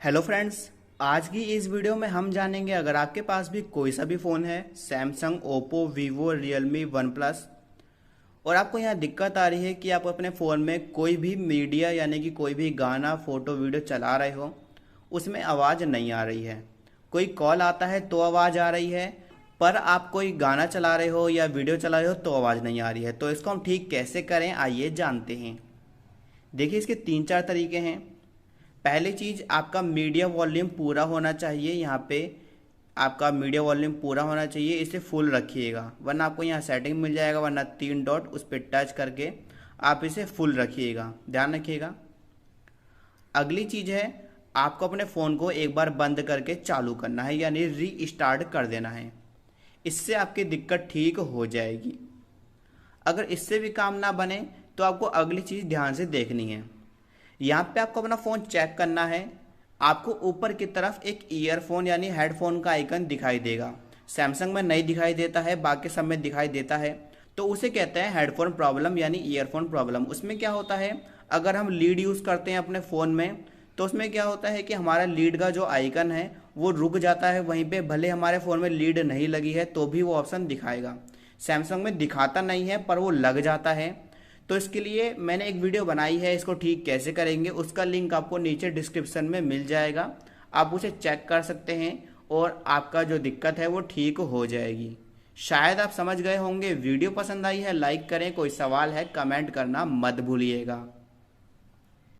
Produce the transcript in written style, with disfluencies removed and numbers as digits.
Hello friends, आज की इस वीडियो में हम जानेंगे अगर आपके पास भी कोई सा भी फ़ोन है Samsung, Oppo, Vivo, Realme, one plus और आपको यहाँ दिक्कत आ रही है कि आप अपने फ़ोन में कोई भी मीडिया यानी कि कोई भी गाना, फ़ोटो, वीडियो चला रहे हो, उसमें आवाज़ नहीं आ रही है। कोई कॉल आता है तो आवाज़ आ रही है, पर आप कोई गाना चला रहे हो या वीडियो चला रहे हो तो आवाज़ नहीं आ रही है। तो इसको हम ठीक कैसे करें, आइए जानते हैं। देखिए, इसके तीन चार तरीके हैं। पहली चीज़, आपका मीडिया वॉल्यूम पूरा होना चाहिए। यहाँ पे आपका मीडिया वॉल्यूम पूरा होना चाहिए, इसे फुल रखिएगा, वरना आपको यहाँ सेटिंग मिल जाएगा, वरना तीन डॉट उस पर टच करके आप इसे फुल रखिएगा, ध्यान रखिएगा। अगली चीज़ है, आपको अपने फ़ोन को एक बार बंद करके चालू करना है, यानी री स्टार्ट कर देना है। इससे आपकी दिक्कत ठीक हो जाएगी। अगर इससे भी काम ना बने तो आपको अगली चीज़ ध्यान से देखनी है। यहाँ पे आपको अपना फ़ोन चेक करना है। आपको ऊपर की तरफ एक ईयरफोन यानी हेडफोन का आइकन दिखाई देगा। सैमसंग में नहीं दिखाई देता है, बाकी सब में दिखाई देता है। तो उसे कहते हैं हेडफोन प्रॉब्लम यानी ईयरफोन प्रॉब्लम। उसमें क्या होता है, अगर हम लीड यूज़ करते हैं अपने फ़ोन में तो उसमें क्या होता है कि हमारा लीड का जो आइकन है वो रुक जाता है वहीं पे, भले हमारे फ़ोन में लीड नहीं लगी है तो भी वो ऑप्शन दिखाएगा। सैमसंग में दिखाता नहीं है पर वो लग जाता है। तो इसके लिए मैंने एक वीडियो बनाई है, इसको ठीक कैसे करेंगे उसका लिंक आपको नीचे डिस्क्रिप्शन में मिल जाएगा। आप उसे चेक कर सकते हैं और आपका जो दिक्कत है वो ठीक हो जाएगी। शायद आप समझ गए होंगे। वीडियो पसंद आई है लाइक करें, कोई सवाल है कमेंट करना मत भूलिएगा।